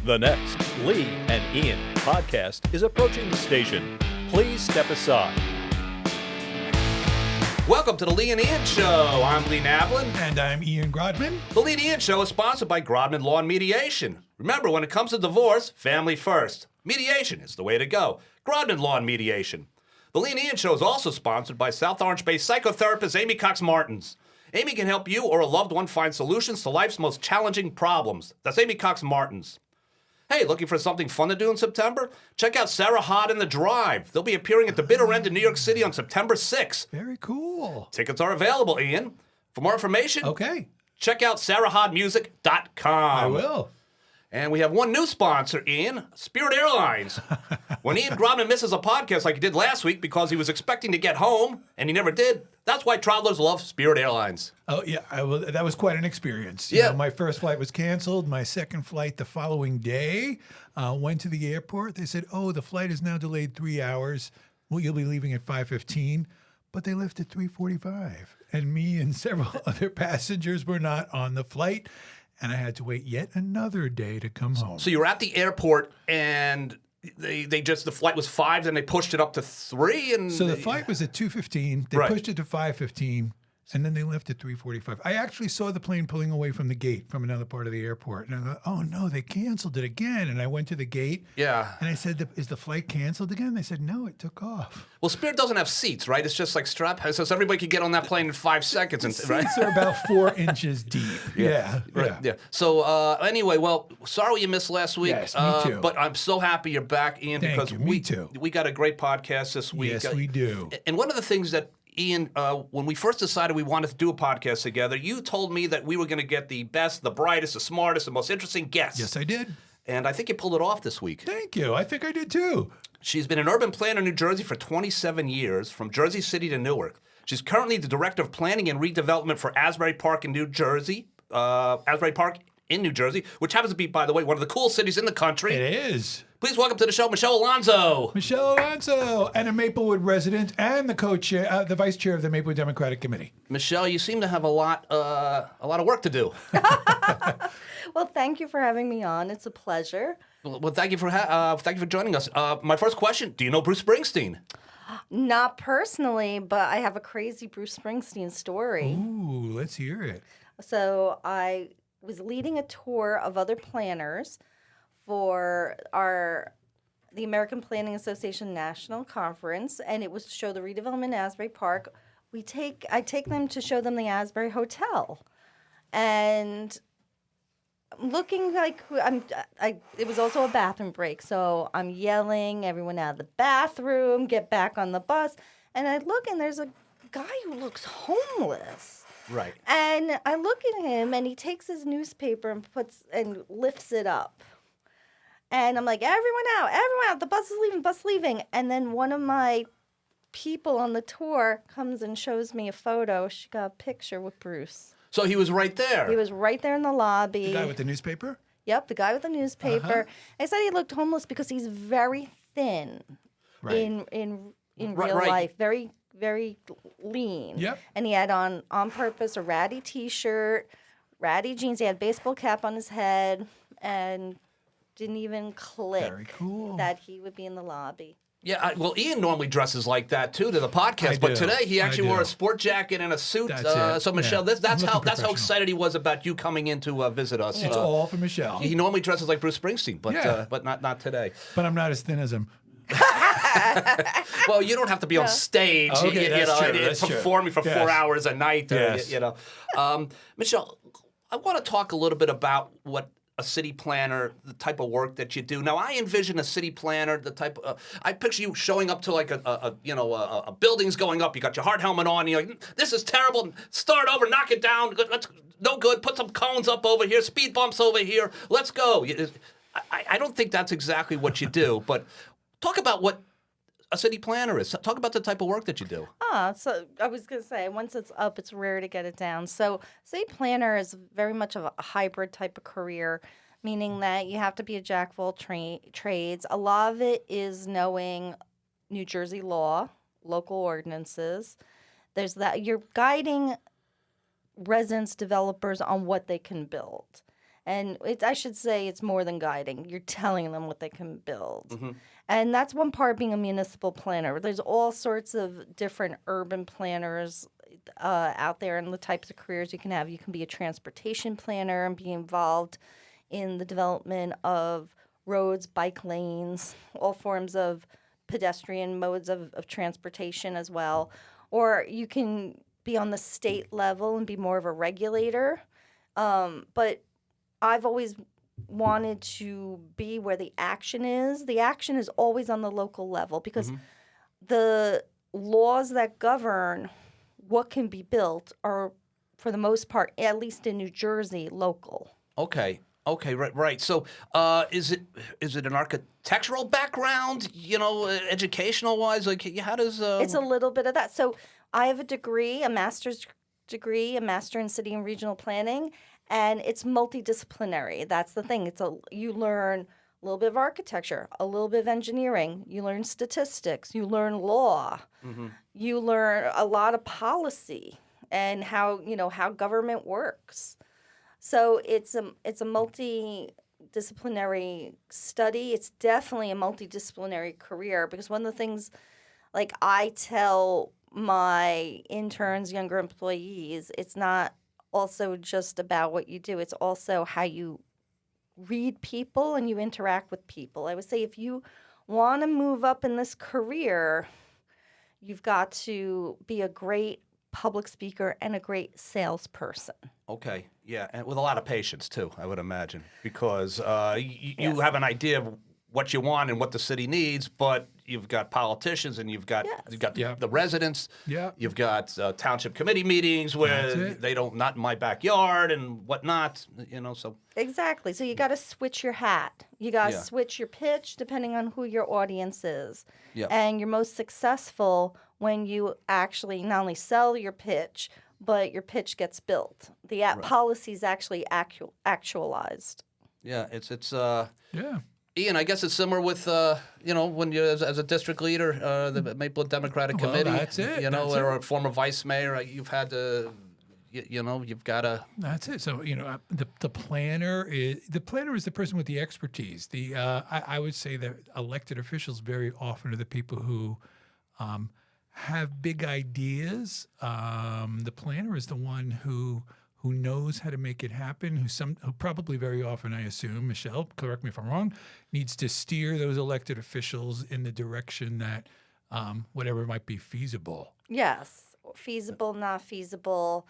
The next Lee and Ian podcast is approaching the station. Please step aside. Welcome to the Lee and Ian Show. I'm Lee Navlin. And I'm Ian Grodman. The Lee and Ian Show is sponsored by Grodman Law and Mediation. Remember, when it comes to divorce, family first. Mediation is the way to go. Grodman Law and Mediation. The Lee and Ian Show is also sponsored by South Orange-based psychotherapist Amy Cox Martins. Amy can help you or a loved one find solutions to life's most challenging problems. That's Amy Cox Martins. Hey, looking for something fun to do in September? Check out Sarah Hod and the Drive. They'll be appearing at the Bitter End in New York City on September 6th. Very cool. Tickets are available, Ian. For more information, Okay. check out sarahhodmusic.com. I will. And we have one new sponsor, Ian, Spirit Airlines. When Ian Grodman misses a podcast like he did last week because he was expecting to get home and he never did, that's why travelers love Spirit Airlines. Oh, yeah. That was quite an experience. Yeah. My first flight was canceled. My second flight the following day, went to the airport. They said, the flight is now delayed 3 hours. Well, you'll be leaving at 5:15. But they left at 3:45. And me and several other passengers were not on the flight. And I had to wait yet another day to come home. So you were at the airport and the flight was 5, then they pushed it up to 3. And So the flight was at 2:15. They Right. pushed it to 5:15, and then they left at 3:45. I actually saw the plane pulling away from the gate from another part of the airport, and I thought, "Oh no, they canceled it again." And I went to the gate, Yeah. and I said, "Is the flight canceled again?" They said, "No, it took off." Well, Spirit doesn't have seats, right? It's just like strap. So everybody could get on that plane in 5 seconds. Right? Seats are about 4 inches deep. Yeah. Yeah. So anyway, well, sorry you missed last week. Yes, me too. But I'm so happy you're back, Ian, Thank because you. Me too. we got a great podcast this week. Yes, we do. And one of the things that Ian, when we first decided we wanted to do a podcast together, you told me that we were going to get the best, the brightest, the smartest, the most interesting guests. Yes, I did. And I think you pulled it off this week. Thank you. I think I did too. She's been an urban planner in New Jersey for 27 years, from Jersey City to Newark. She's currently the Director of Planning and Redevelopment for Asbury Park in New Jersey. Asbury Park in New Jersey, which happens to be, by the way, one of the coolest cities in the country. It is. Please welcome to the show, Michele Alonso. Michele Alonso, and a Maplewood resident and the co-chair, the vice chair of the Maplewood Democratic Committee. Michele, you seem to have a lot of work to do. Well, thank you for having me on. It's a pleasure. Well, thank you for joining us. My first question: do you know Bruce Springsteen? Not personally, but I have a crazy Bruce Springsteen story. Ooh, let's hear it. So I was leading a tour of other planners for the American Planning Association National Conference, and it was to show the redevelopment in Asbury Park. I take them to show them the Asbury Hotel, and looking like it was also a bathroom break, so I'm yelling everyone out of the bathroom, get back on the bus, and I look and there's a guy who looks homeless. Right. And I look at him and he takes his newspaper and lifts it up. And I'm like, everyone out, the bus is leaving. And then one of my people on the tour comes and shows me a photo. She got a picture with Bruce. So he was right there. He was right there in the lobby. The guy with the newspaper? Yep, the guy with the newspaper. Uh-huh. I said he looked homeless because he's very thin Right. in Right, real right. life, very, very lean. Yep. And he had on purpose a ratty T-shirt, ratty jeans. He had a baseball cap on his head, and didn't even click Very cool. that he would be in the lobby. Yeah, well, Ian normally dresses like that too to the podcast, I but do. today he actually I wore do. a sport jacket and a suit. That's it. So Michele, Yeah. that's I'm how looking professional. excited he was about you coming in to visit us. It's all for Michele. He normally dresses like Bruce Springsteen, but Yeah. but not today. But I'm not as thin as him. Well, you don't have to be on stage, Okay, that's true, that's true. performing for Yes. 4 hours a night. Yes. Michele, I want to talk a little bit about what a city planner, the type of work that you do. Now, I envision a city planner, the type. I picture you showing up to like a building's going up. You got your hard helmet on. And you're like, this is terrible. Start over. Knock it down. Let's no good. Put some cones up over here. Speed bumps over here. Let's go. I don't think that's exactly what you do, but talk about what a city planner is. Talk about the type of work that you do. So I was going to say, once it's up, it's rare to get it down. So city planner is very much of a hybrid type of career, meaning that you have to be a jack of all trades. A lot of it is knowing New Jersey law, local ordinances. There's that. You're guiding residents, developers on what they can build. And I should say it's more than guiding. You're telling them what they can build. Mm-hmm. And that's one part being a municipal planner. There's all sorts of different urban planners out there and the types of careers you can have. You can be a transportation planner and be involved in the development of roads, bike lanes, all forms of pedestrian modes of transportation as well. Or you can be on the state level and be more of a regulator. But I've always wanted to be where the action is. The action is always on the local level because the laws that govern what can be built are, for the most part, at least in New Jersey, local. Okay. Okay. Right. So, is it an architectural background? Educational wise, like how does? It's a little bit of that. So I have a degree, a master's degree, a master in city and regional planning, and it's multidisciplinary. That's the thing. You learn a little bit of architecture, a little bit of engineering. You learn statistics. You learn law. You learn a lot of policy and how government works. So it's a multidisciplinary study. It's definitely a multidisciplinary career because one of the things, like I tell my interns, younger employees, it's not also just about what you do. It's also how you read people and you interact with people. I would say if you want to move up in this career, you've got to be a great public speaker and a great salesperson. Okay, yeah, and with a lot of patience too, I would imagine, because you Yes. have an idea of what you want and what the city needs, but you've got politicians and you've got Yeah. the residents. Yeah. You've got township committee meetings where That's it. they don't not in my backyard and whatnot. So Exactly. So you got to switch your hat. You got to Yeah. switch your pitch depending on who your audience is. Yeah. And you're most successful when you actually not only sell your pitch, but your pitch gets built. The policy is actually actualized. yeah, it's Yeah. Ian, I guess it's similar with when you as a district leader, the Maplewood Democratic Well, Committee. that's it, that's or it. a former vice mayor. You've had to, you've got to. That's it. So the planner is the person with the expertise. I would say that elected officials very often are the people who have big ideas. The planner is the one who knows how to make it happen. Who probably very often, I assume, Michele, correct me if I'm wrong, needs to steer those elected officials in the direction that whatever might be feasible. Yes, feasible, not feasible.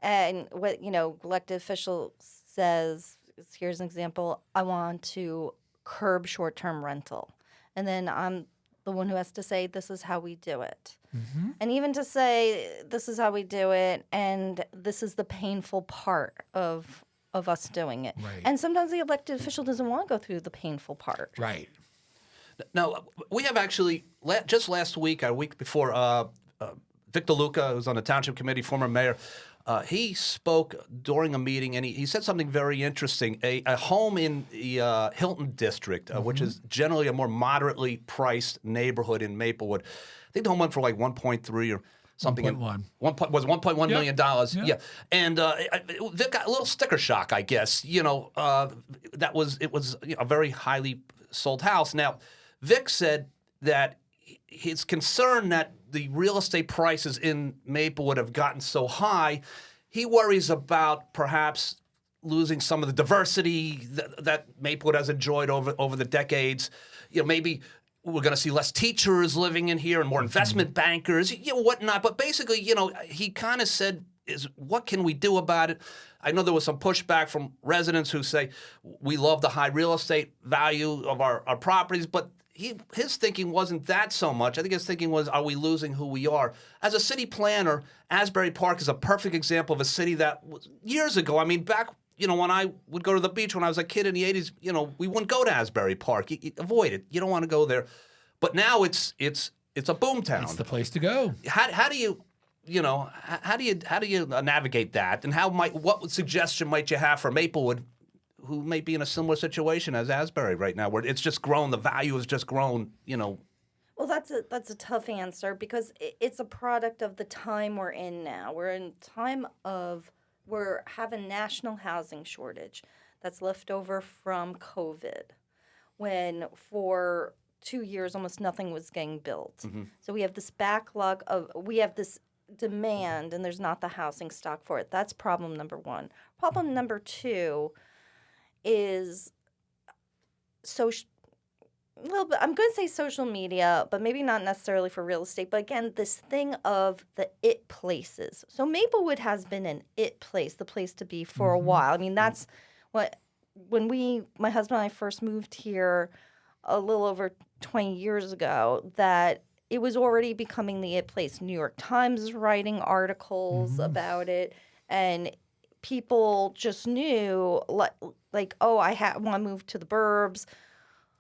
And what elected official says, here's an example, I want to curb short-term rental. And then I'm the one who has to say, this is how we do it. And even to say, this is how we do it, and this is the painful part of us doing it. Right. And sometimes the elected official doesn't want to go through the painful part. Right. Now, we have actually, just last week, or a week before, Vic DeLuca, who's on the Township Committee, former mayor, he spoke during a meeting, and he said something very interesting. A home in the Hilton District, which is generally a more moderately priced neighborhood in Maplewood, I think the home went for like 1.3 or something. 1.1. Was $1.1 million dollars. Yeah. Yeah. And Vic got a little sticker shock, I guess. It was a very highly sold house. Now, Vic said that his concern that the real estate prices in Maplewood have gotten so high, he worries about perhaps losing some of the diversity that Maplewood has enjoyed over the decades. Maybe we're going to see less teachers living in here and more investment bankers, whatnot. But basically, he kind of said, what can we do about it? I know there was some pushback from residents who say, we love the high real estate value of our properties, but his thinking wasn't that so much. I think his thinking was, are we losing who we are? As a city planner, Asbury Park is a perfect example of a city that was years ago. I mean, back when I would go to the beach when I was a kid in the 80s, we wouldn't go to Asbury Park. You avoid it. You don't want to go there. But now it's a boom town. It's the place to go. How do you navigate that? And what suggestion might you have for Maplewood, who may be in a similar situation as Asbury right now, where it's just grown, the value has just grown, Well, that's a tough answer because it's a product of the time we're in now. We're in time of we're having national housing shortage. that's left over from COVID, when for 2 years almost nothing was getting built. So we have this backlog we have this demand, and there's not the housing stock for it. That's problem number one. Problem number two is well, I'm going to say social media, but maybe not necessarily for real estate. But again, this thing of the it places. So Maplewood has been an it place, the place to be for a while. I mean, that's what, when my husband and I first moved here a little over 20 years ago, that it was already becoming the it place. New York Times is writing articles about it, and people just knew, like, oh, I want to move to the burbs.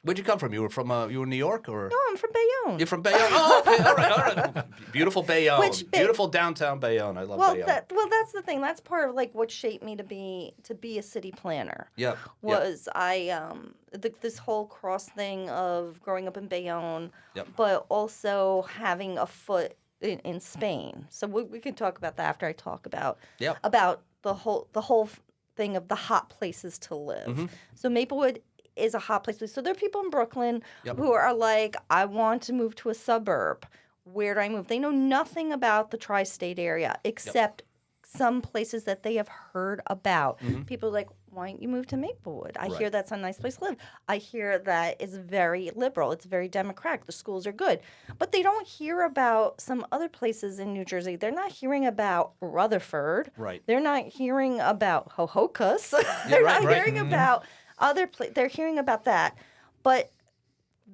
Where'd you come from? You were in New York, or? No, I'm from Bayonne. You're from Bayonne. Oh, okay, all right. Beautiful Bayonne. Beautiful downtown Bayonne. I love Bayonne. That's the thing. That's part of like what shaped me to be a city planner. Yep. Was this whole cross thing of growing up in Bayonne, Yep. but also having a foot in Spain. So we can talk about that after I talk about the whole thing of the hot places to live. So Maplewood is a hot place. So there are people in Brooklyn who are like, I want to move to a suburb. Where do I move? They know nothing about the tri-state area except some places that they have heard about. People are like, why don't you move to Maplewood? I hear that's a nice place to live. I hear that it's very liberal. It's very democratic. The schools are good. But they don't hear about some other places in New Jersey. They're not hearing about Rutherford. Right. They're not hearing about Hohokus. They're not hearing about they're hearing about that, but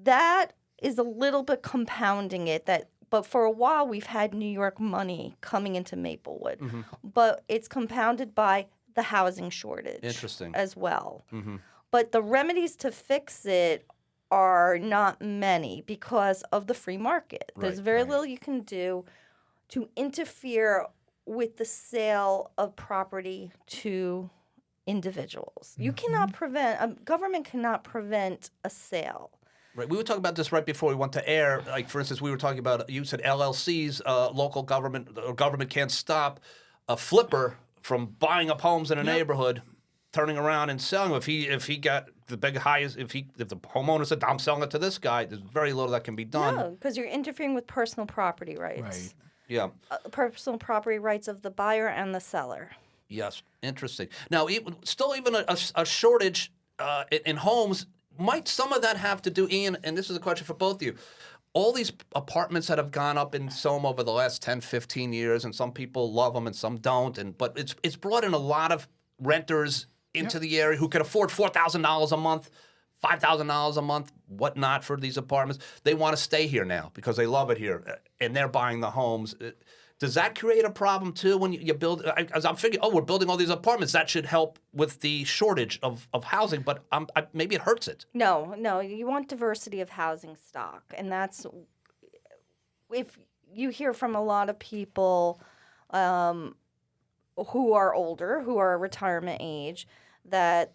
that is a little bit compounding it. But for a while we've had New York money coming into Maplewood, but it's compounded by the housing shortage as well. But the remedies to fix it are not many because of the free market. There's very little you can do to interfere with the sale of property to individuals. You cannot prevent, government cannot prevent a sale. Right. We were talking about this right before we went to air. Like, for instance, we were talking about, you said LLCs, local government, or government can't stop a flipper from buying up homes in a neighborhood, turning around and selling them. If he got the big highest, if the homeowner said, I'm selling it to this guy, there's very little that can be done. No, because you're interfering with personal property rights. Right. Yeah. Personal property rights of the buyer and the seller. Yes, interesting. Now, even a shortage in homes, might some of that have to do, Ian, and this is a question for both of you, all these apartments that have gone up in SOMA over the last 10, 15 years, and some people love them and some don't, but it's brought in a lot of renters into the area who can afford $4,000 a month, $5,000 a month, whatnot for these apartments. They want to stay here now because they love it here, and they're buying the homes. Does that create a problem, too, when you build? As I'm thinking, we're building all these apartments. That should help with the shortage of housing, but maybe it hurts it. No. You want diversity of housing stock. And that's, if you hear from a lot of people who are older, who are retirement age, that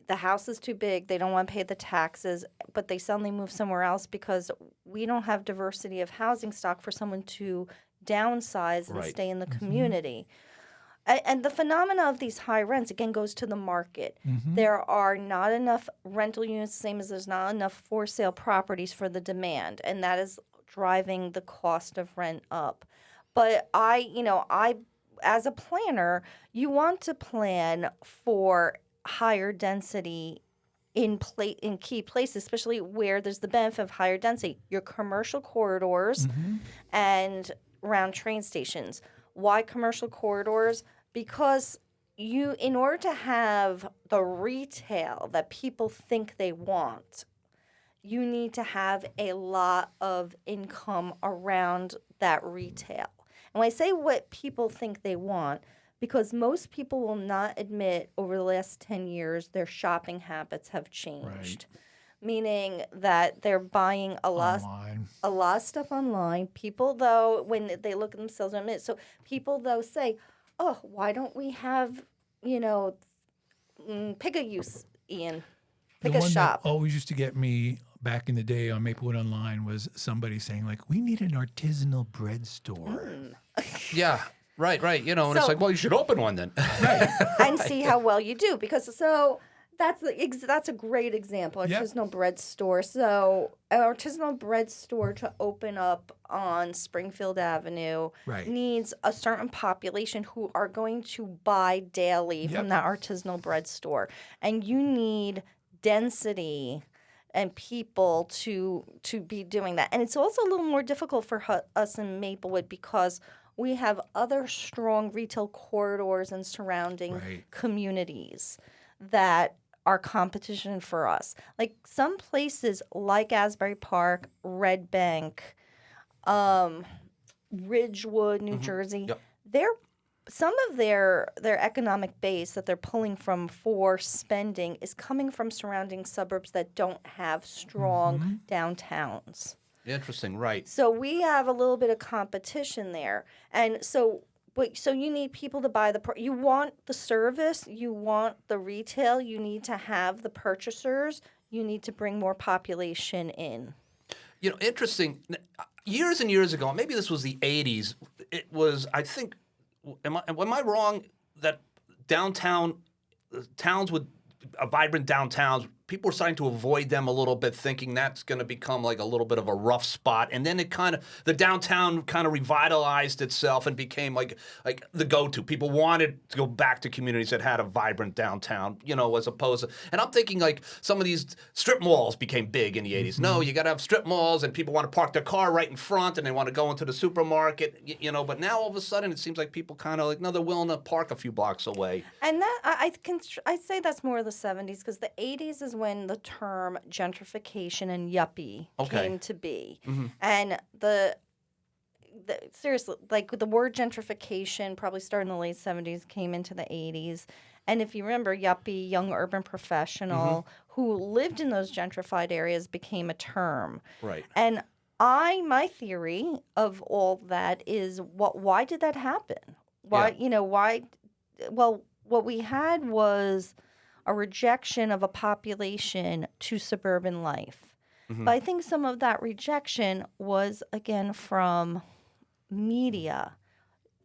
the house is too big, they don't want to pay the taxes, but they suddenly move somewhere else because we don't have diversity of housing stock for someone to downsize and stay in the community. And the phenomena of these high rents, again, goes to the market. There are not enough rental units, same as there's not enough for sale properties for the demand, and that is driving the cost of rent up. But I as a planner, you want to plan for higher density in key places, especially where there's the benefit of higher density. Your commercial corridors and around train stations. Why commercial corridors? Because in order to have the retail that people think they want, you need to have a lot of income around that retail. And when I say what people think they want, because most people will not admit over the last 10 years their shopping habits have changed. Meaning that they're buying a lot of stuff online. People, though, when they look at themselves, admit. So people, though, say, oh, why don't we have, pick a use, Ian. Pick a shop. That always used to get me back in the day on Maplewood Online was somebody saying, like, we need an artisanal bread store. Yeah, right. And it's like, well, you should open one then. And see how well you do. Because That's a great example. Yep. Artisanal bread store. So an artisanal bread store to open up on Springfield Avenue Right. needs a certain population who are going to buy daily from Yep. that artisanal bread store, and you need density and people to be doing that. And it's also a little more difficult for us in Maplewood because we have other strong retail corridors and surrounding Right. communities that are competition for us. Like some places like Asbury Park, Red Bank, Ridgewood, New Jersey, Yep. they're some of their economic base that they're pulling from for spending is coming from surrounding suburbs that don't have strong downtowns. Interesting, right. So we have a little bit of competition there. And so you need people to buy you want the service, you want the retail, you need to have the purchasers, you need to bring more population in. You know, interesting. Years and years ago, maybe this was the 80s, it was, I think, am I wrong that downtown towns with vibrant downtowns, people were starting to avoid them a little bit, thinking that's going to become like a little bit of a rough spot. And then the downtown kind of revitalized itself and became like the go-to. People wanted to go back to communities that had a vibrant downtown, you know, as opposed to, and I'm thinking like some of these strip malls became big in the 80s. No, you got to have strip malls and people want to park their car right in front and they want to go into the supermarket, you know, but now all of a sudden it seems like people kind of like, no, they're willing to park a few blocks away. And that I'd say that's more of the 70s because the 80s is when the term gentrification and yuppie came to be. And the seriously, like the word gentrification probably started in the late 70s, came into the 80s. And if you remember, yuppie, young urban professional who lived in those gentrified areas became a term. Right. And my theory of all that is why did that happen? Why, well, what we had was a rejection of a population to suburban life. But I think some of that rejection was, again, from media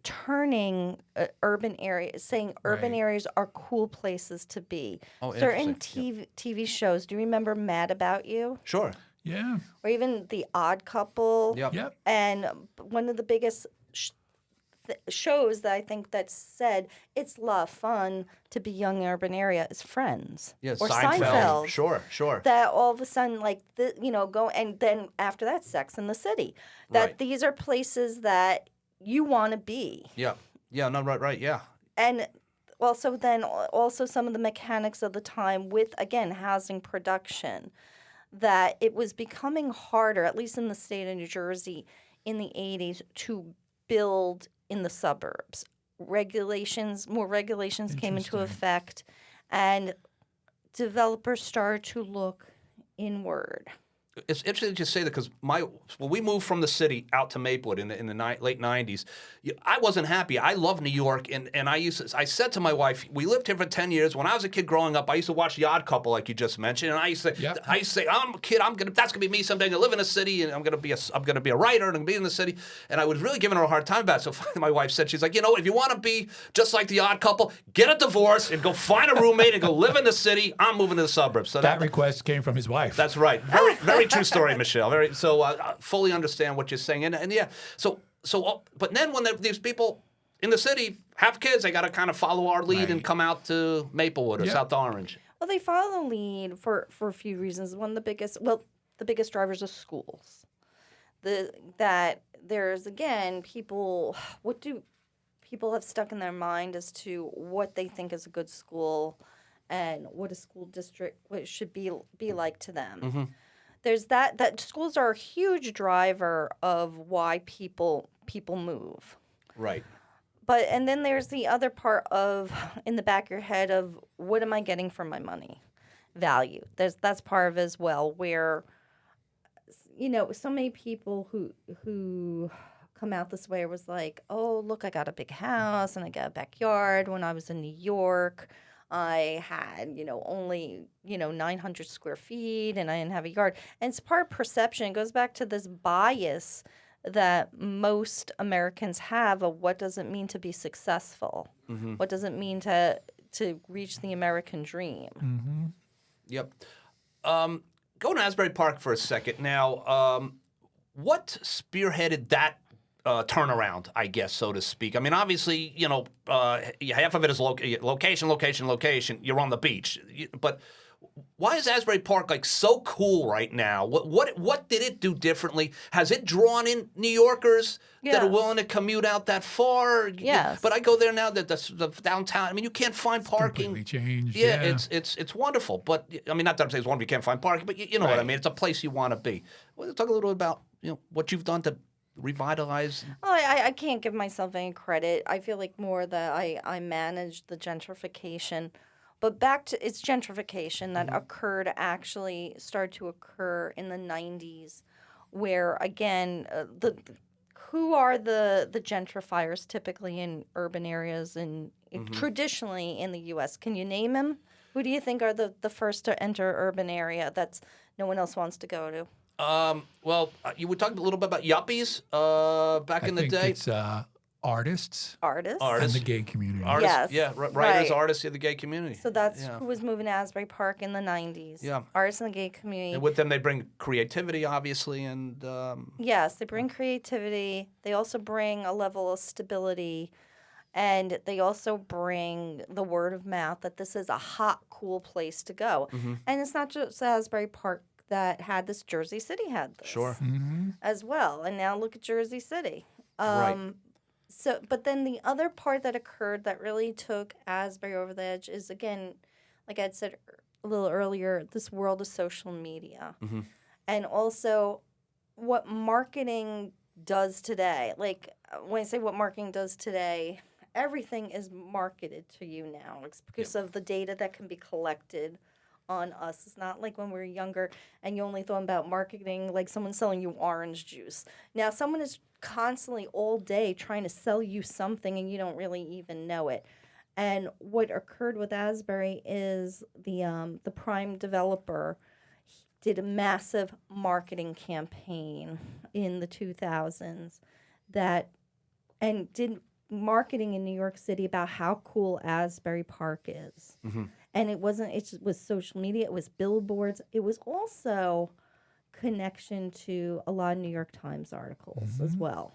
turning urban areas, saying urban Right. areas are cool places to be. Oh, Certain interesting. TV shows. Do you remember Mad About You? Sure. Yeah. Or even The Odd Couple? Yep. Yep. And one of the biggest shows that I think that said it's a lot of fun to be young in urban area is Friends. Yeah, Or Seinfeld. Sure. That all of a sudden, like, go, and then after that, Sex in the City. That Right. these are places that you want to be. Yeah. Yeah, no, right, yeah. And also some of the mechanics of the time with, again, housing production, that it was becoming harder, at least in the state of New Jersey in the 80s, to build in the suburbs. More regulations came into Interesting. effect, and developers started to look inward. It's interesting to say that because when we moved from the city out to Maplewood in the late 90s, I wasn't happy. I love New York, and I said to my wife, we lived here for 10 years. When I was a kid growing up, I used to watch The Odd Couple, like you just mentioned, and I used to say, I'm a kid, that's gonna be me someday. I'm gonna live in a city, and I'm gonna be a writer, and I'm gonna be in the city. And I was really giving her a hard time about it. So finally, my wife said, she's like, if you want to be just like The Odd Couple, get a divorce and go find a roommate and go live in the city. I'm moving to the suburbs. So That request came from his wife. that's right. Very, very true story, Michele. I fully understand what you're saying, and yeah. But then when these people in the city have kids, they got to kind of follow our lead and Right. come out to Maplewood or Yep. South Orange. Well, they follow the lead for a few reasons. One of the biggest drivers of schools. That there's, again, what do people have stuck in their mind as to what they think is a good school and what a school district should be like to them. There's that schools are a huge driver of why people move. Right. And then there's the other part of, in the back of your head, of what am I getting for my money? Value. That's part of it as well, where, so many people who come out this way was like, oh, look, I got a big house and I got a backyard. When I was in New York, I had, only, 900 square feet and I didn't have a yard. And it's part of perception. It goes back to this bias that most Americans have of what does it mean to be successful? What does it mean to to reach the American dream. Yep. Going to Asbury Park for a second now. What spearheaded that turnaround, I guess, so to speak? I mean, obviously, half of it is location. You're on the beach, but why is Asbury Park like so cool right now? What did it do differently? Has it drawn in New Yorkers that are Yes. willing to commute out that far? Yes. But I go there now. The downtown. I mean, you can't find parking. Completely changed. Yeah, it's wonderful. But I mean, not that I'm saying it's wonderful. You can't find parking, but you know what I mean. It's a place you want to be. Well, talk a little bit about what you've done to revitalize. Well, I can't give myself any credit. I feel like more that I managed the gentrification. But back to its gentrification that started to occur in the 90s, where, again, who are the gentrifiers typically in urban areas and traditionally in the U.S.? Can you name them? Who do you think are the first to enter urban area that's no one else wants to go to? Well, you were talking a little bit about yuppies back in the think day. it's artists Artists? and the gay community. Artists, Yes, yeah, writers, right. artists in the gay community. So that's who was moving to Asbury Park in the 90s. Yeah. Artists in the gay community. And with them, they bring creativity, obviously, and Yes, they bring creativity. They also bring a level of stability. And they also bring the word of mouth that this is a hot, cool place to go. And it's not just Asbury Park that had this. Jersey City had this. Sure. As well. And now look at Jersey City. Right. So, but then the other part that occurred that really took Asbury over the edge is, again, like I had said a little earlier, this world of social media. And also what marketing does today. Like, when I say what marketing does today, everything is marketed to you now. It's because of the data that can be collected on us. It's not like when we were younger and you only thought about marketing like someone selling you orange juice. Now someone is constantly all day trying to sell you something and you don't really even know it. And what occurred with Asbury is the prime developer did a massive marketing campaign in the 2000s and did marketing in New York City about how cool Asbury Park is. And it just was social media, it was billboards, it was also connection to a lot of New York Times articles as well.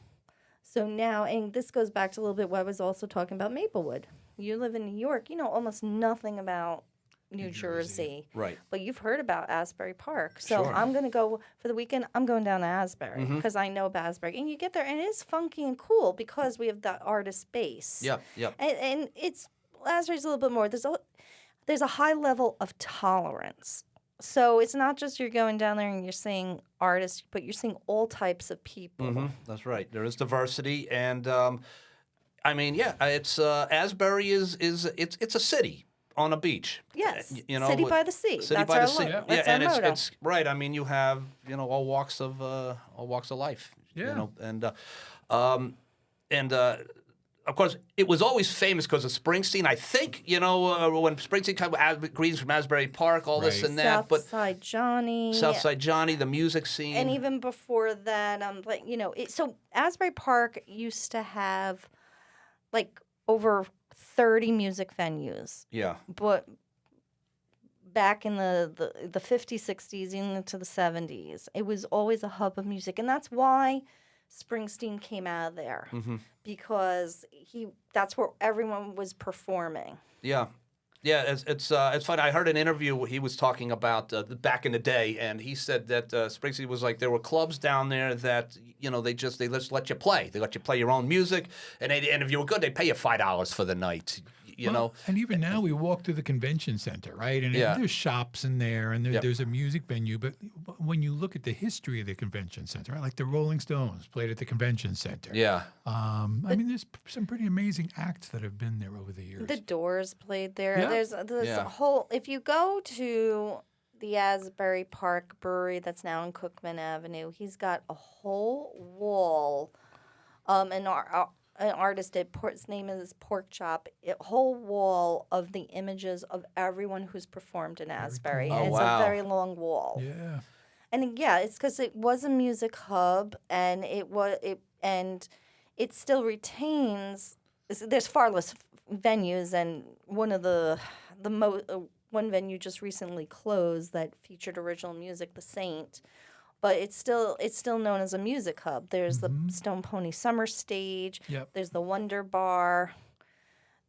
So now, and this goes back to a little bit what I was also talking about Maplewood. You live in New York, you know almost nothing about New Jersey. Right. But you've heard about Asbury Park. So Sure. I'm going to go for the weekend. I'm going down to Asbury because I know about Asbury. And you get there and it is funky and cool because we have that artist base. Yep. And it's Asbury's a little bit more. There's a high level of tolerance. So it's not just you're going down there and you're seeing artists, but you're seeing all types of people. That's right. There is diversity, and I mean, it's Asbury is it's a city on a beach. Yes. City by the sea. City That's by our the sea. lo- that's our and motto. it's right. I mean, you have all walks of life. Yeah. Of course, it was always famous because of Springsteen. I think, when Springsteen came out, Greetings from Asbury Park, all this Right. and that. Southside Johnny. Southside Johnny, the music scene. And even before that, so Asbury Park used to have like over 30 music venues. Yeah. But back in the 50s, 60s, even into the 70s, it was always a hub of music. And that's why Springsteen came out of there. Because that's where everyone was performing. Yeah. Yeah, it's funny. I heard an interview where he was talking about back in the day, and he said that Springsteen was like there were clubs down there that they just let you play. They let you play your own music, and if you were good, they pay you $5 for the night. And even now we walk through the convention center, right? And Yeah. there's shops in there, and there's a music venue. But when you look at the history of the convention center, right? Like the Rolling Stones played at the convention center. Yeah. I mean, there's some pretty amazing acts that have been there over the years. The Doors played there. Yeah. There's Yeah. a whole. If you go to the Asbury Park Brewery that's now on Cookman Avenue, he's got a whole wall. An artist did. His name is Pork Chop. A whole wall of the images of everyone who's performed in Asbury. cool. And Oh, it's wow. a very long wall. Yeah. And it's because it was a music hub, and it still retains there's far less venues, and one venue just recently closed that featured original music, the Saint, but it's still known as a music hub. There's the Stone Pony Summer Stage. Yep. There's the Wonder Bar.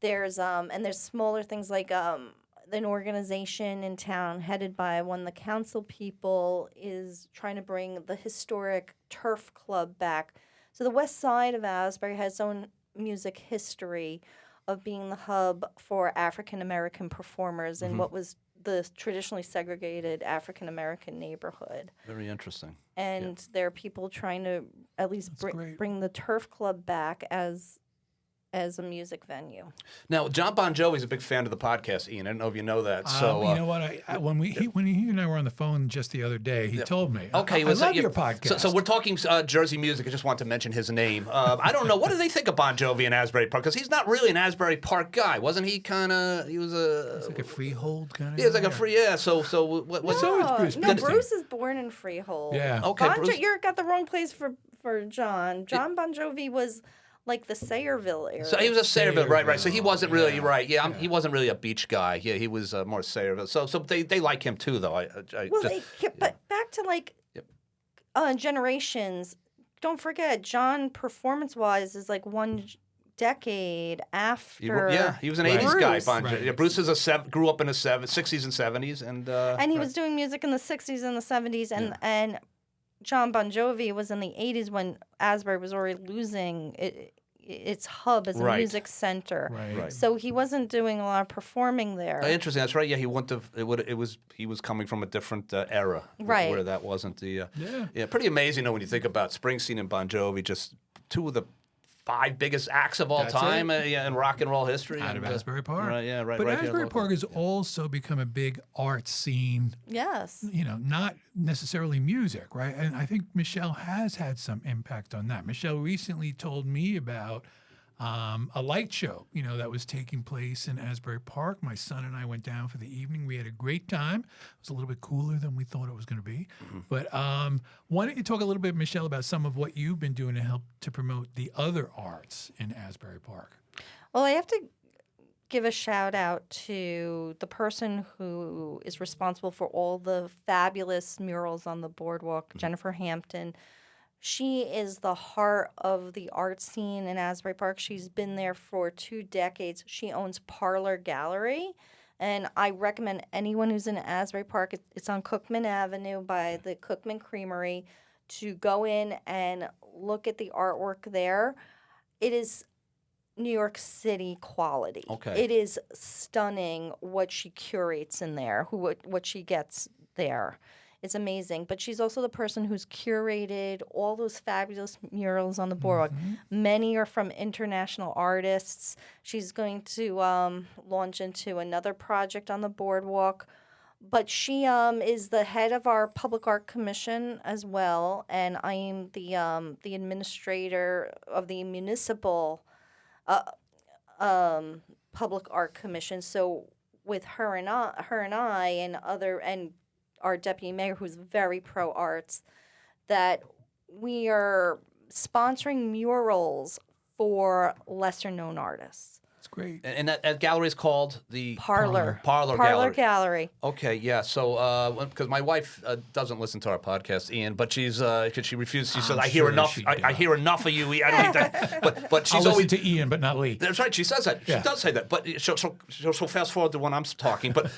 There's and there's smaller things like an organization in town headed by one of the council people is trying to bring the historic Turf Club back. So the west side of Asbury has its own music history of being the hub for African American performers in what was the traditionally segregated African American neighborhood. Very interesting. And there are people trying to at least great. bring the Turf Club back as a music venue. Now, John Bon Jovi's a big fan of the podcast, Ian. I don't know if you know that. So you know what? When he and I were on the phone just the other day, he told me. Okay, I love your podcast. So we're talking Jersey music. I just want to mention his name. I don't know. What do they think of Bon Jovi in Asbury Park? Because he's not really an Asbury Park guy, wasn't he? He was a. It's like a freehold kind of. Yeah, it's like a free. Yeah. So what? Bruce. No, Bruce is born in Freehold. Yeah. Okay, Bruce. You got the wrong place for John. John Bon Jovi was like the Sayreville area. So he was a Sayreville, right. So he wasn't really yeah. right. Yeah, he wasn't really a beach guy. Yeah, he was more Sayreville. So they like him too, though. But back to like generations. Don't forget, John performance-wise is like one decade after. He was an Right. 80s guy. Bruce. Bon Jovi. Right. Yeah, Bruce grew up in the 60s and 70s, And he was doing music in the 60s and the 70s, and John Bon Jovi was in the 80s when Asbury was already losing its hub as a Right. music center. Right. So he wasn't doing a lot of performing there. Interesting. That's right. Yeah, he wouldn't have. He was coming from a different era, Right. where that wasn't the. Yeah. Pretty amazing though when you think about Springsteen and Bon Jovi, just two of the 5 biggest acts of all That's time it. In rock and roll history. Out of And, Asbury Park. Right. Yeah. Right. But right here Asbury locally. Park has also become a big art scene. Yes. Not necessarily music, right? And I think Michele has had some impact on that. Michele recently told me about a light show, that was taking place in Asbury Park. My son and I went down for the evening. We had a great time. It was a little bit cooler than we thought it was going to be. But why don't you talk a little bit, Michele, about some of what you've been doing to help to promote the other arts in Asbury Park? Well, I have to give a shout out to the person who is responsible for all the fabulous murals on the boardwalk, Jennifer Hampton. She is the heart of the art scene in Asbury Park. She's been there for 2 decades. She owns Parlor Gallery, and I recommend anyone who's in Asbury Park, it's on Cookman Avenue by the Cookman Creamery, to go in and look at the artwork there. It is New York City quality. Okay. It is stunning what she curates in there, what she gets there. It's amazing. But she's also the person who's curated all those fabulous murals on the boardwalk. Many are from international artists. She's going to launch into another project on the boardwalk. But she is the head of our Public Art Commission as well, and I am the administrator of the municipal Public Art Commission. So with her and I and our deputy mayor, who's very pro arts, that we are sponsoring murals for lesser known artists. It's great. And that gallery is called the Parlor Gallery. Gallery. Okay, yeah. So, because my wife doesn't listen to our podcast, Ian, but because she refused. She said, "I hear sure enough. she I hear enough of you. I don't need that." But I'll she's listen always. to Ian, but not Lee. That's right. She says that. Yeah. She does say that. But she'll fast forward to when I'm talking. But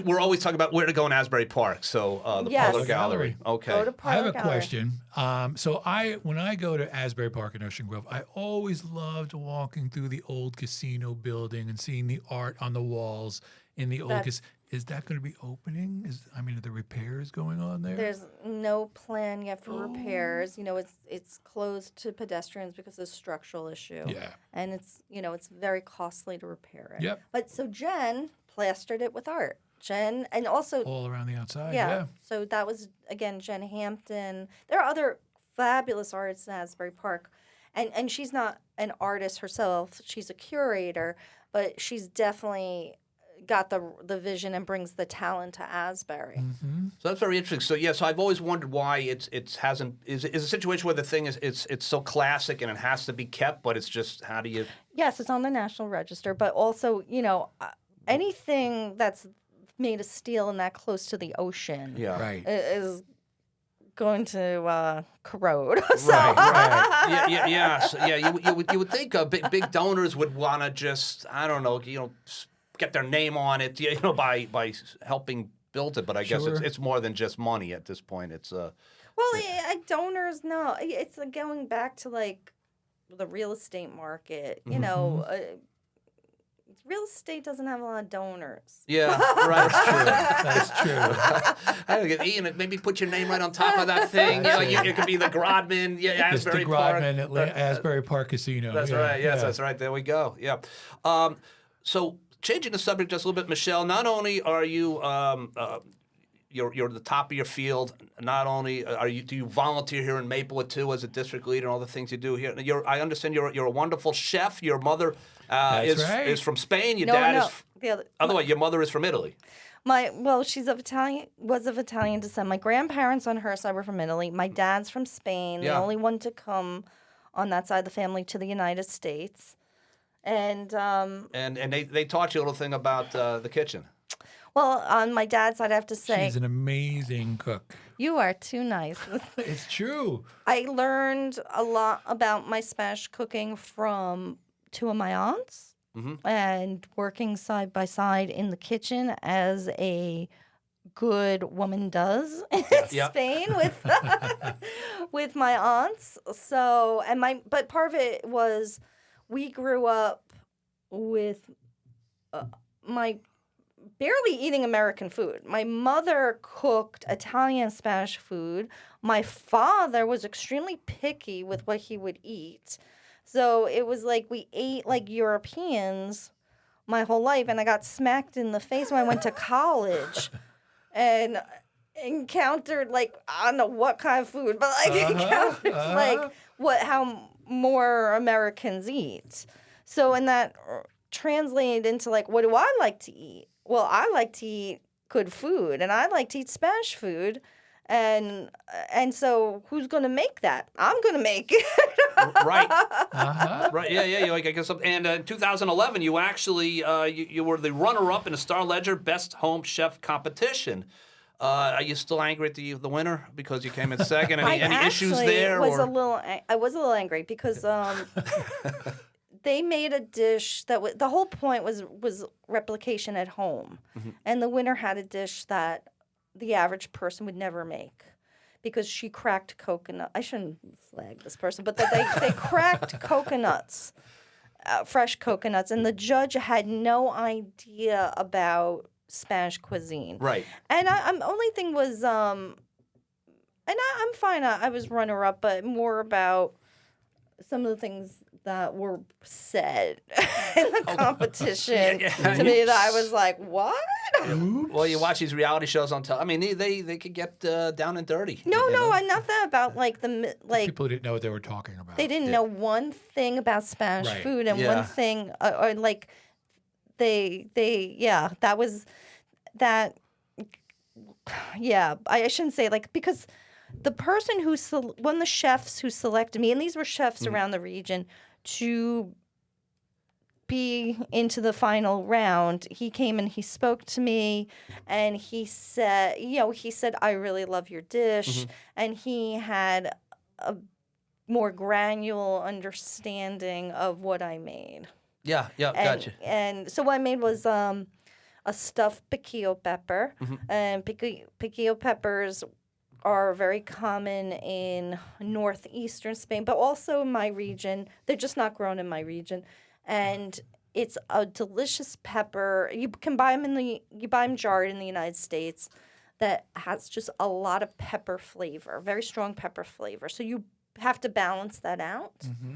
we're always talking about where to go in Asbury Park. So the Yes. Parlor Gallery. Okay. Go to I have Parlor a Gallery. question. So when I go to Asbury Park in Ocean Grove, I always loved walking through the old casino building and seeing the art on the walls in the old casino. Is that going to be opening? Are there repairs going on there? There's no plan yet for repairs. It's closed to pedestrians because of the structural issue. Yeah. And it's very costly to repair it. Yep. But so Jen plastered it with art. Jen, and also All around the outside. yeah. So that was again Jen Hampton. There are other fabulous artists in Asbury Park, and she's not an artist herself. She's a curator, but she's definitely got the vision and brings the talent to Asbury. So that's very interesting. So yeah, so I've always wondered why it hasn't is a situation where the thing is it's so classic and it has to be kept, but it's just how do you? Yes, it's on the National Register, but also, anything that's made of steel and that close to the ocean Yeah. Right. is going to corrode. So, Yeah, yes, yeah. You would think big donors would want to just I don't know, get their name on it, by helping build it. But I guess Sure. it's more than just money at this point. It's donors, no, it's going back to like the real estate market. Real estate doesn't have a lot of donors. yeah, right. That's true. I don't get Ian. Maybe put your name right on top of that thing. It could be the Grodman, It's the Asbury Park. Grodman Asbury Park Casino. That's yeah, right. Yes, yeah. that's right. There we go. Yeah. So changing the subject just a little bit, Michele. Not only are you you're the top of your field. Not only do you volunteer here in Maplewood too as a district leader and all the things you do here. I understand you're a wonderful chef. Your mother That's right. is from Spain. Your No, dad no. is. The other, Otherwise, your mother is from Italy. she's was of Italian descent. My grandparents on her side were from Italy. My dad's from Spain. Yeah. The only one to come on that side of the family to the United States. And And they taught you a little thing about the kitchen. well, on my dad's side, I have to say, She's an amazing cook. you are too nice. It's true. I learned a lot about my Spanish cooking from two of my aunts and working side by side in the kitchen as a good woman does in Yeah. Spain with my aunts. So, but part of it was we grew up with my barely eating American food. My mother cooked Italian and Spanish food. My father was extremely picky with what he would eat. So it was like we ate like Europeans my whole life, and I got smacked in the face when I went to college and encountered like I don't know what kind of food, but like encountered like how more Americans eat. So and that translated into like what do I like to eat? Well, I like to eat good food, and I like to eat Spanish food. And so who's going to make that? I'm going to make it. Right. Right. Yeah. I guess. And in 2011, you actually you were the runner-up in the Star Ledger Best Home Chef competition. Are you still angry at the winner because you came in second? Any issues there? I was a little angry because they made a dish that the whole point was replication at home, and the winner had a dish that the average person would never make because she cracked coconut. I shouldn't flag this person, but they cracked coconuts, fresh coconuts, and the judge had no idea about Spanish cuisine. Right. And I'm only thing was, and I'm fine. I was runner up, but more about some of the things that were said in the competition to me that I was like, what? Well, you watch these reality shows on television. I mean, they could get down and dirty. No, nothing about like People didn't know what they were talking about. they didn't know one thing about Spanish Right. food and Yeah. one thing, or like that was that. Yeah, I shouldn't say like because the person one of the chefs who selected me, and these were chefs around the region to be into the final round, he came and he spoke to me and he said, I really love your dish. And he had a more granular understanding of what I made. Yeah, gotcha. And so what I made was a stuffed piquillo pepper. And piquillo peppers are very common in northeastern Spain, but also in my region. They're just not grown in my region. And it's a delicious pepper. You can buy them jarred in the United States that has just a lot of pepper flavor, very strong pepper flavor. So you have to balance that out.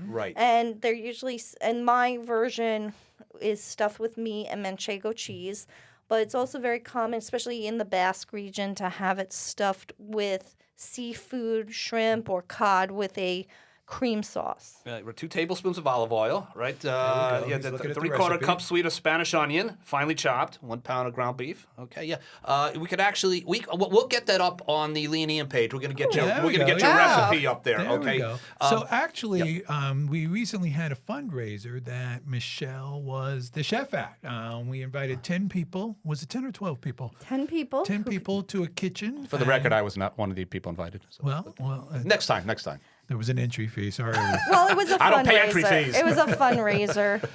Right. And they're usually, and my version is stuffed with meat and manchego cheese. But it's also very common, especially in the Basque region, to have it stuffed with seafood, shrimp, or cod with a cream sauce. We're 2 tablespoons of olive oil, right? go. Yeah, He's looking at the 3/4 recipe. cup sweet of Spanish onion, finely chopped. 1 pound of ground beef. Okay, yeah. We could actually we'll get that up on the Lean Ian page. We're gonna get your there we're we gonna go. get your Yeah. recipe up there. There okay. we go. So actually, we recently had a fundraiser that Michele was the chef at. We invited 10 people. Was it 10 or 12 people? 10 people. 10 people to a kitchen. For the record, I was not one of the people invited. So. Well, Next time. there was an entry fee. Sorry. Well, it was a fundraiser. I don't pay entry fees. It was a fundraiser.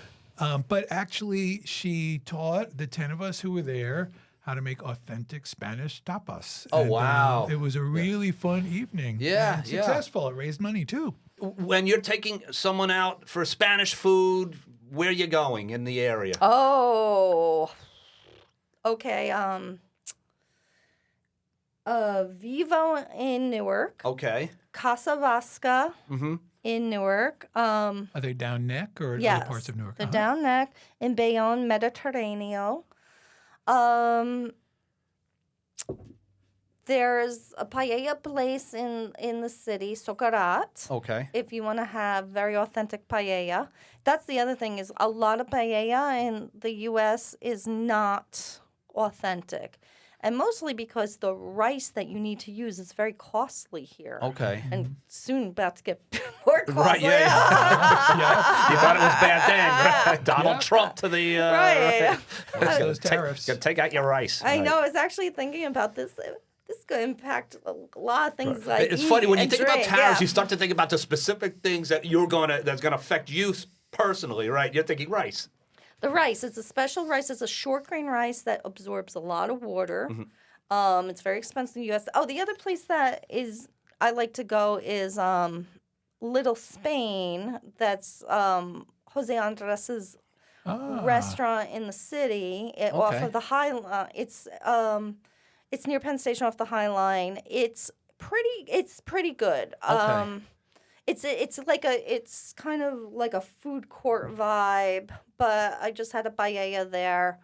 But actually, she taught the 10 of us who were there how to make authentic Spanish tapas. Oh, wow. It was a really fun evening. Yeah, and yeah. successful. It raised money, too. When you're taking someone out for Spanish food, where are you going in the area? Oh. Okay. Vivo in Newark. Okay. Casa Vasca in Newark. Are they down neck or Yes, other parts of Newark? the down neck in Bayonne, Mediterraneo. There's a paella place in the city, Socarat. Okay. If you want to have very authentic paella. That's the other thing is a lot of paella in the U.S. is not authentic. And mostly because the rice that you need to use is very costly here. Okay. And soon about to get more costly. Right, yeah. You thought it was bad then, right? Donald Trump to the... Right. Those tariffs. Take out your rice. I Right. know. I was actually thinking about this. This is going to impact a lot of things I It's eat funny, when you and think about drink, tariffs, yeah. you start to think about the specific things that that's gonna affect you personally, right? You're thinking rice. The rice, it's a special rice. It's a short grain rice that absorbs a lot of water. It's very expensive in the U.S. Oh, the other place that I like to go is Little Spain. That's Jose Andres's restaurant in the city. Off Okay. of the High. It's near Penn Station off the High Line. It's pretty good. Okay. It's kind of like a food court vibe, but I just had a paella there.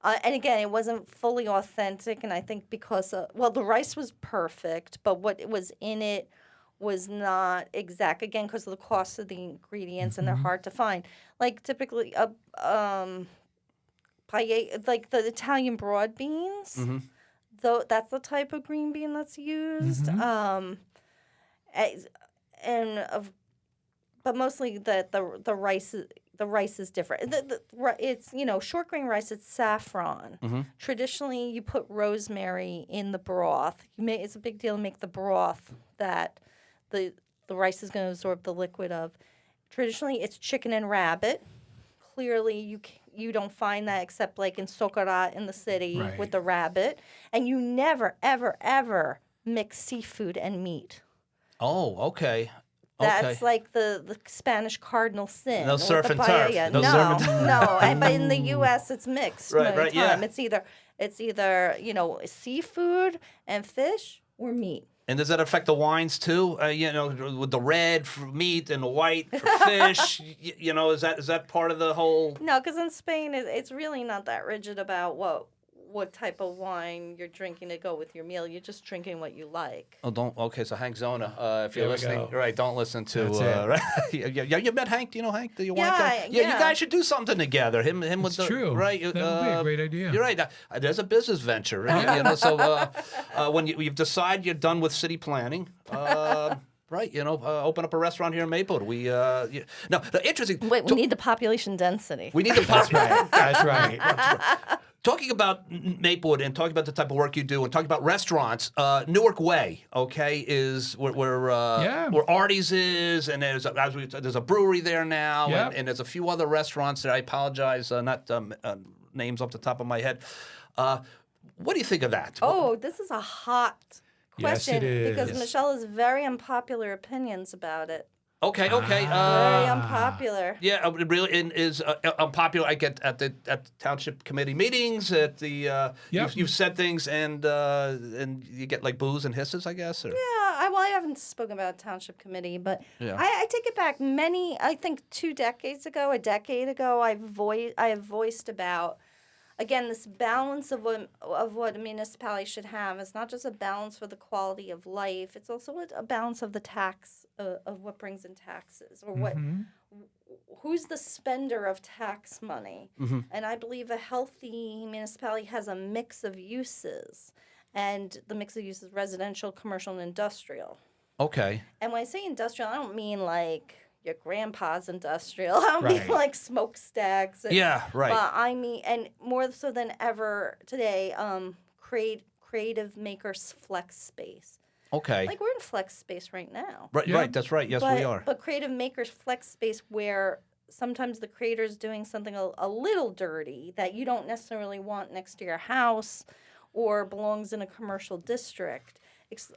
And again, it wasn't fully authentic, and I think because the rice was perfect, but what was in it was not exact. Again, because of the cost of the ingredients, and they're hard to find. Like typically, paella, like the Italian broad beans. Though that's the type of green bean that's used. But mostly the rice is different. It's short grain rice. It's saffron. Traditionally, you put rosemary in the broth. It's a big deal to make the broth that the rice is going to absorb the liquid of. Traditionally, it's chicken and rabbit. Clearly, you don't find that except like in Socarat in the city with the rabbit, and you never ever ever mix seafood and meat. Oh, okay. That's like the Spanish cardinal sin. No with surf the and turf. paella. No surf and No. But in the U.S., it's mixed. Right, most of right, the time. yeah. It's either seafood and fish or meat. And does that affect the wines too? With the red for meat and the white for fish. Is that part of the whole? No, because in Spain, it's really not that rigid about what type of wine you're drinking to go with your meal. You're just drinking what you like. Oh, don't. Okay, so Hank Zona, if you're There we listening, go. right? Don't listen to. That's it. Right? Yeah, you met Hank. Do you know Hank, the wine Yeah, guy? yeah. You guys should do something together. Him with It's the true. right. That would be a great idea. You're right. There's a business venture. Right? So when you've decided you're done with city planning. Right, open up a restaurant here in Maplewood. Now, the interesting. Wait, we need the population density. We need to pop. That's right. Talking about Maplewood and talking about the type of work you do and talking about restaurants, Newark Way, okay, is where Artie's is, and there's a brewery there now, Yep. and there's a few other restaurants there. I apologize, not names off the top of my head. What do you think of that? Oh, this is a hot Yes, question it is. because Yes. Michele has very unpopular opinions about it. Okay. Very unpopular. Yeah, it really is unpopular. I get at the township committee meetings. At the you've said things and you get like boos and hisses, I guess. Or? Yeah, I haven't spoken about township committee, but Yeah. I take it back. I think 2 decades ago, a decade ago, I have voiced about again, this balance of what a municipality should have is not just a balance for the quality of life. It's also a balance of the tax of what brings in taxes or what who's the spender of tax money. And I believe a healthy municipality has a mix of uses, and the mix of uses residential, commercial, and industrial. Okay. And when I say industrial, I don't mean like your grandpa's industrial. I don't Right. mean like smokestacks. Yeah, right. But I mean, and more so than ever today, creative makers flex space. Okay. Like we're in flex space right now. Right, Yeah. right. That's right. Yes, we are. But creative makers flex space where sometimes the creator's doing something a little dirty that you don't necessarily want next to your house or belongs in a commercial district.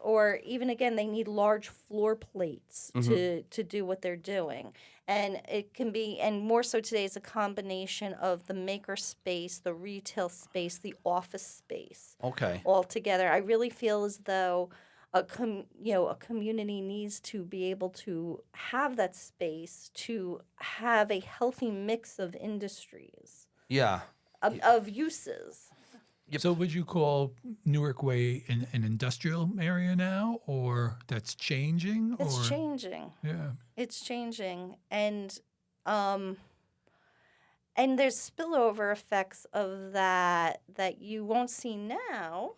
Or even again, they need large floor plates to do what they're doing. And it can be, and more so today, it's a combination of the maker space, the retail space, the office space. Okay. All together. I really feel as though a community needs to be able to have that space to have a healthy mix of industries, Yeah. of uses. So would you call Newark Way an industrial area now, or that's changing? It's or? changing. Yeah. It's changing, and there's spillover effects of that you won't see now.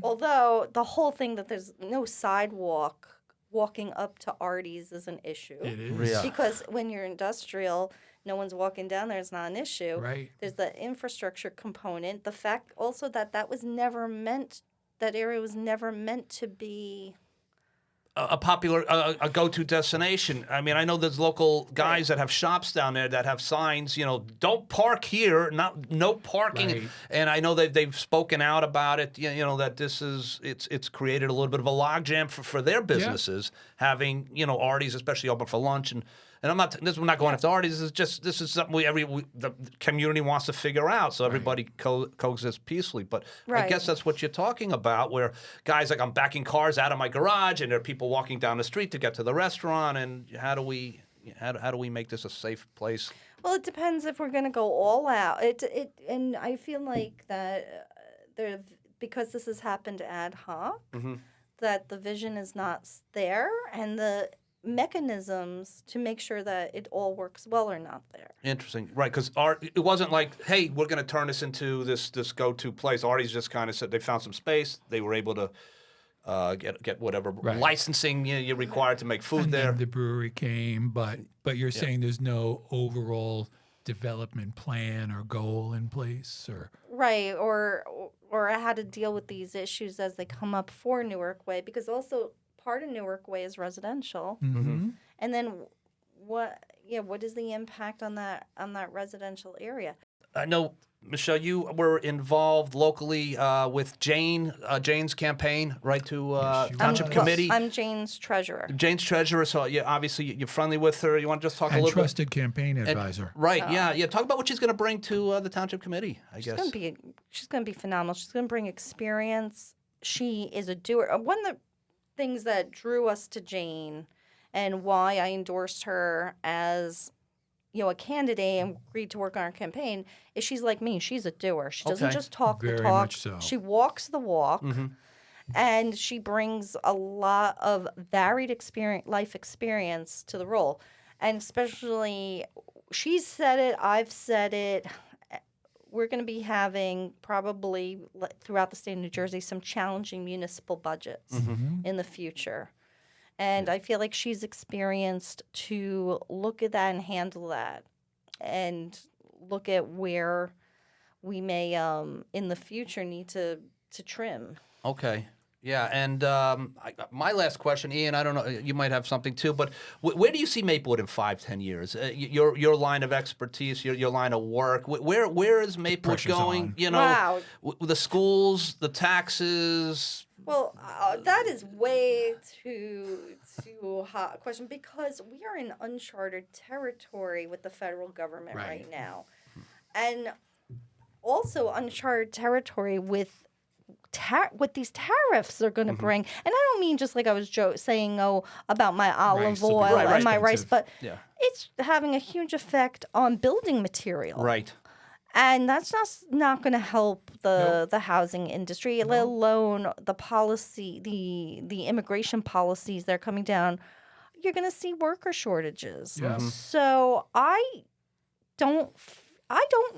Although the whole thing that there's no sidewalk walking up to Artie's is an issue. It is. Yeah. Because when you're industrial, no one's walking down there. It's not an issue. Right. There's the infrastructure component. The fact also that was never meant, that area was never meant to be. A popular, a go-to destination. I mean, I know there's local guys that have shops down there that have signs, don't park here, no parking. Right. And I know they've spoken out about it, that it's created a little bit of a logjam for their businesses, having, Artie's especially open for lunch. And I'm not going after Artie's. This is something the community wants to figure out, so everybody coexists peacefully. But I guess that's what you're talking about, where guys like I'm backing cars out of my garage, and there are people walking down the street to get to the restaurant. And how do we make this a safe place? Well, it depends if we're going to go all out. And I feel like that because this has happened ad hoc, that the vision is not there, and the mechanisms to make sure that it all works well are not there. Interesting, right? Because it wasn't like, hey, we're going to turn this into this go-to place. Artie's just kind of said they found some space. They were able to get whatever licensing you're required to make food And there. then the brewery came, but you're saying there's no overall development plan or goal in place, or Right, or how to deal with these issues as they come up for Newark Way, because also part of Newark Way is residential. And then what is the impact on that residential area? I know, Michele, you were involved locally with Jane's campaign, right, to Yes, she Township was. Committee. I'm Jane's treasurer. Jane's treasurer, so obviously you're friendly with her. You want to just talk a and little trusted campaign advisor. Right, yeah. Talk about what she's going to bring to the Township Committee, I guess. She's gonna be phenomenal. She's gonna bring experience. She is a doer. One of the things that drew us to Jane and why I endorsed her as a candidate and agreed to work on our campaign is she's like me. She's a doer. She doesn't just talk the Very talk. much so. She walks the walk, and she brings a lot of varied life experience to the role. And especially, she's said it, I've said it. We're going to be having probably throughout the state of New Jersey some challenging municipal budgets in the future. And I feel like she's experienced to look at that and handle that and look at where we may in the future need to trim. Okay. Yeah, and my last question, Ian, I don't know, you might have something too, but where do you see Maplewood in 5-10 years? Your line of expertise, your line of work, where is Maplewood Pressure's going? on. Wow. The schools, the taxes. Well, that is way too hot a question because we are in uncharted territory with the federal government right now. And also uncharted territory with what these tariffs are going to bring. And I don't mean just like I was saying, about my olive oil and my rice, but it's having a huge effect on building material. Right. And that's just not going to help the housing industry, let alone the policy, the immigration policies that are coming down. You're going to see worker shortages. Yeah. So I don't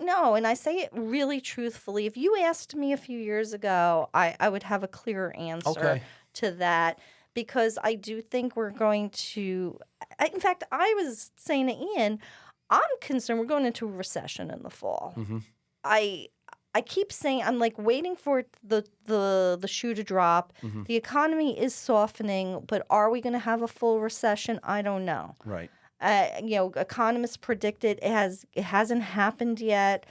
know, and I say it really truthfully. If you asked me a few years ago, I would have a clearer answer Okay. to that, because I do think we're going to. In fact, I was saying to Ian, I'm concerned we're going into a recession in the fall. Mm-hmm. I keep saying I'm like waiting for the shoe to drop. Mm-hmm. The economy is softening, but are we going to have a full recession? I don't know. Right. Economists predicted it hasn't happened yet.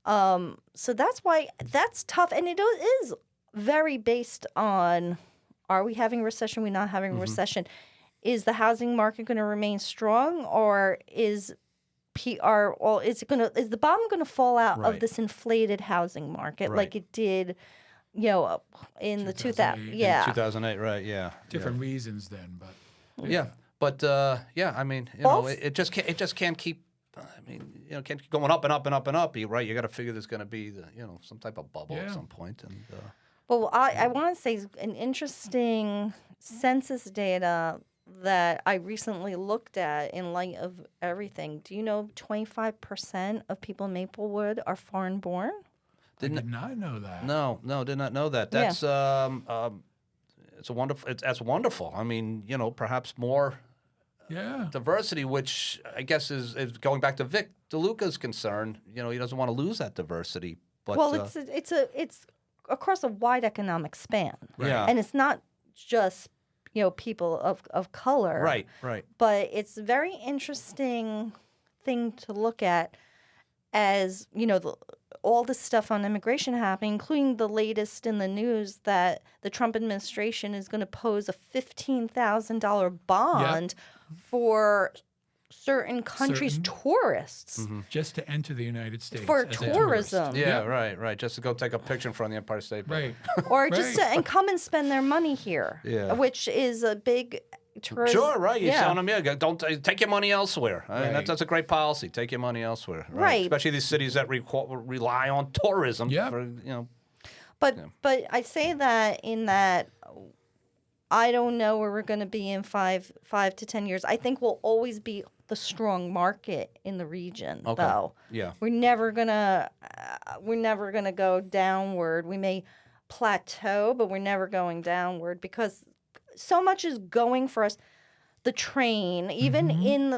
So that's tough, and it is very based on, are we having a recession? Are we not having a recession? Is the housing market going to remain strong, or is is the bottom going to fall out of Right. this inflated housing market Right. like it did, in the 2000? 2008. Yeah. 2008, right? Yeah. Different reasons then, but Yeah. But yeah, I mean, it just can't keep. I mean, can't keep going up and up and up and up. You're right. You got to figure there's going to be some type of bubble at Yeah. some point. And Well, I want to say an interesting census data that I recently looked at in light of everything. Do you know 25% of people in Maplewood are foreign born? I did not know that. no, did not know that. Yeah. That's it's a wonderful. That's wonderful. I mean, perhaps more Yeah. diversity, which I guess is going back to Vic DeLuca's concern. He doesn't want to lose that diversity. But Well, it's across a wide economic span. yeah, And it's not just, people of color. right. But it's a very interesting thing to look at as, all this stuff on immigration happening, including the latest in the news that the Trump administration is going to pose a $15,000 bond for certain countries' tourists Just to enter the United States. for as a tourist. tourism. Yeah, right. Just to go take a picture in front of the Empire State Building. Right. Or just Right. and come and spend their money here, Yeah. which is a big tourism. Sure, right. You're yeah. telling them, don't take your money elsewhere. I mean, Right. that's a great policy. Take your money elsewhere. Right. Especially these cities that rely on tourism. Yep. For, But I say that in that I don't know where we're going to be in 5 to 10 years. I think we'll always be the strong market in the region, Okay. though. Yeah. We're never gonna go downward. We may plateau, but we're never going downward because so much is going for us. The train, even in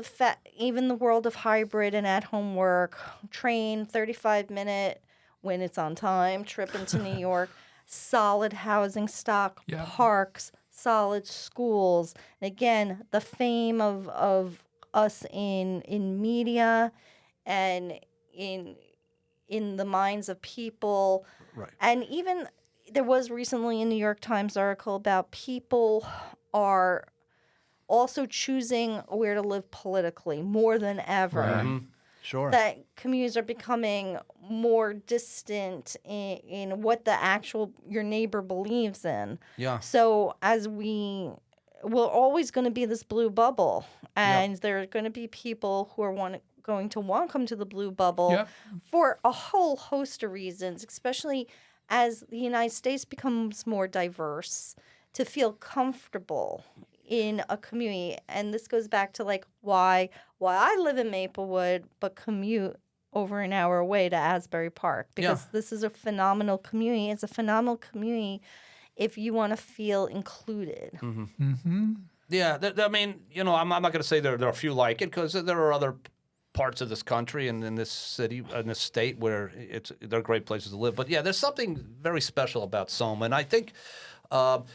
even the world of hybrid and at-home work, train 35-minute when it's on time trip into New York, solid housing stock, Yep. parks, solid schools. And again, the fame of us in media and in the minds of people. Right. And even there was recently a New York Times article about people are also choosing where to live politically more than ever. Right. Sure. That communities are becoming more distant in what your neighbor believes in. Yeah. So we're always going to be this blue bubble, and there are going to be people who are going to want to come to the blue bubble Yep. for a whole host of reasons, especially as the United States becomes more diverse, to feel comfortable in a community. And this goes back to why I live in Maplewood but commute over an hour away to Asbury Park, because this is a phenomenal community. It's a phenomenal community if you want to feel included. Yeah. I mean, I'm not going to say there are a few like it, because there are other parts of this country and in this city, in this state, where they're great places to live. But yeah, there's something very special about SOMA, and I think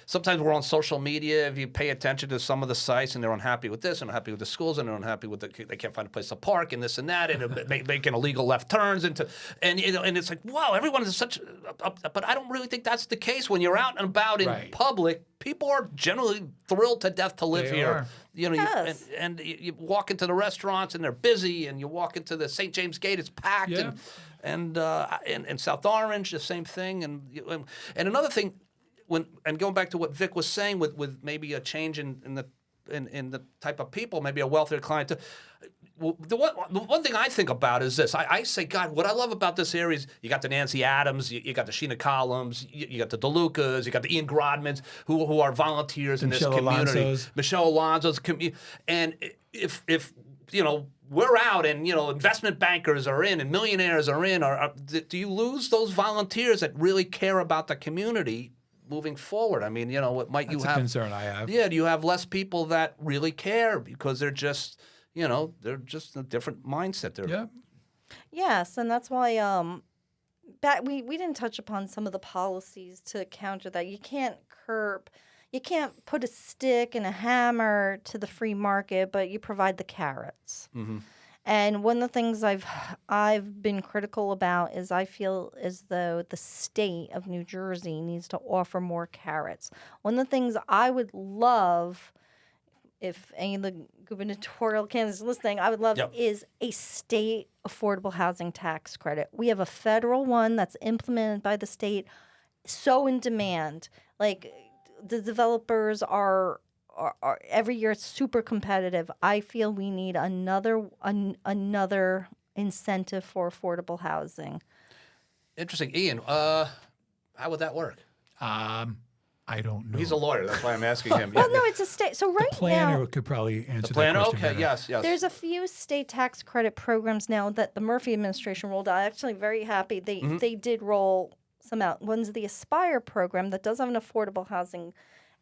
sometimes we're on social media. If you pay attention to some of the sites, and they're unhappy with this, and unhappy with the schools, and they're unhappy with they can't find a place to park, and this and that, and making illegal left turns, and it's like, wow, everyone is such. But I don't really think that's the case. When you're out and about in Right. public, people are generally thrilled to death to live They here. are. Yes. And you walk into the restaurants and they're busy, and you walk into the St. James Gate, it's packed, Yeah. and South Orange, the same thing, and another thing, and going back to what Vic was saying, with maybe a change in the type of people, maybe a wealthier client. the one thing I think about is this. I say, God, what I love about this area is you got the Nancy Adams, you got the Sheena Collins, you got the DeLucas, you got the Ian Grodmans, who are volunteers in this community. Alonso's. Michele Alonso's. And if we're out and, investment bankers are in and millionaires are in, do you lose those volunteers that really care about the community moving forward? I mean, what might you have? That's a concern I have. Yeah, do you have less people that really care because they're just, they're just a different mindset. Yeah. Yes, and that's why we didn't touch upon some of the policies to counter that. You can't put a stick and a hammer to the free market, but you provide the carrots. Mm-hmm. And one of the things I've been critical about is I feel as though the state of New Jersey needs to offer more carrots. One of the things I would love, if any of the gubernatorial candidates listening, I would love is a state affordable housing tax credit. We have a federal one that's implemented by the state, so in demand. Like, the developers are every year it's super competitive. I feel we need another incentive for affordable housing. Interesting. Ian, how would that work? I don't know. He's a lawyer. That's why I'm asking him. Well, no, it's a state. So right the planner now, could probably answer the planner. that question Okay, better. yes. there's a few state tax credit programs now that the Murphy administration rolled out. I'm actually very happy they did roll some out. One's the Aspire program that does have an affordable housing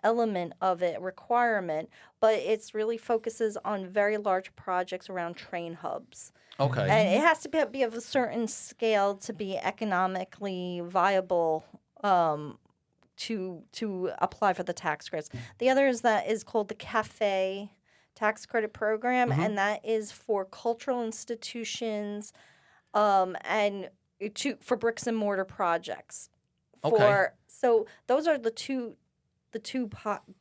element of it, requirement, but it's really focuses on very large projects around train hubs. Okay. And it has to be of a certain scale to be economically viable to apply for the tax credits. The other is called the Cafe Tax Credit Program, and that is for cultural institutions and for bricks and mortar projects. So those are the two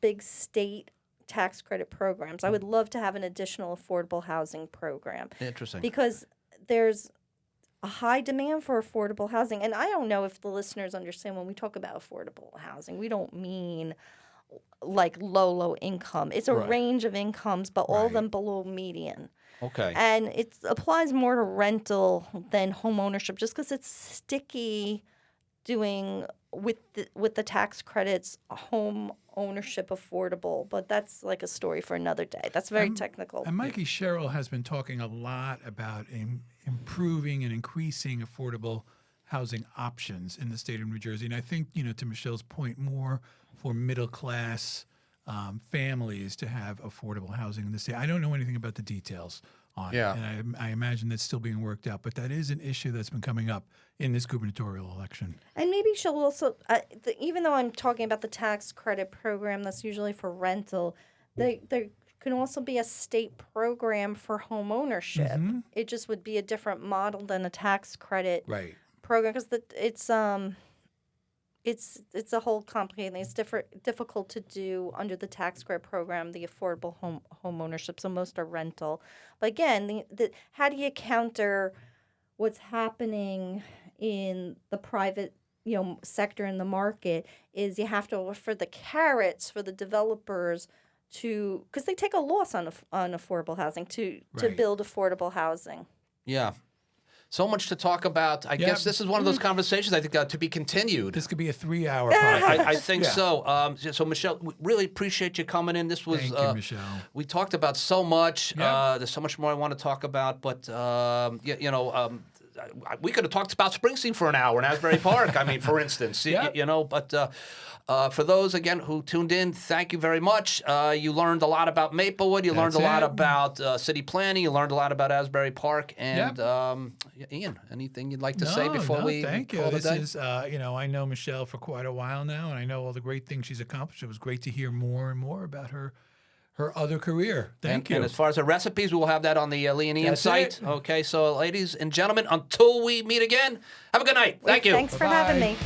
big state tax credit programs. I would love to have an additional affordable housing program. Interesting. Because there's a high demand for affordable housing. And I don't know if the listeners understand when we talk about affordable housing, we don't mean like low income. It's a range of incomes, but all of them below median. Okay. And it applies more to rental than home ownership just because it's sticky doing with the tax credits, home ownership affordable, but that's like a story for another day. That's very technical. And Mikey Sherrill has been talking a lot about improving and increasing affordable housing options in the state of New Jersey. And I think, to Michelle's point, more for middle class families to have affordable housing in the state. I don't know anything about the details on it, and I imagine that's still being worked out. But that is an issue that's been coming up in this gubernatorial election. And maybe she'll also, even though I'm talking about the tax credit program that's usually for rental, there can also be a state program for home ownership. Mm-hmm. It just would be a different model than a tax credit program because it's a whole complicated thing. It's difficult to do under the tax credit program, the affordable home ownership. So most are rental. But again, how do you counter what's happening in the private sector in the market is you have to offer the carrots for the developers because they take a loss on affordable housing to build affordable housing. Yeah. So much to talk about. I guess this is one of those conversations I think to be continued. This could be a 3-hour podcast. I think so. So, Michele, we really appreciate you coming in. This was Thank you, Michele. We talked about so much. There's so much more I want to talk about, but we could have talked about Springsteen for an hour in Asbury Park. I mean, for instance, But for those again who tuned in, thank you very much. You learned a lot about Maplewood. You learned a lot about city planning. You learned a lot about Asbury Park. And Ian, anything you'd like to say before we thank you. call This the day? is I know Michele for quite a while now, and I know all the great things she's accomplished. It was great to hear more and more about her other career. Thank you. And as far as the recipes, we will have that on the Lee and Ian That's site. it. Okay, so ladies and gentlemen, until we meet again, have a good night. Thank you. Thanks for having me.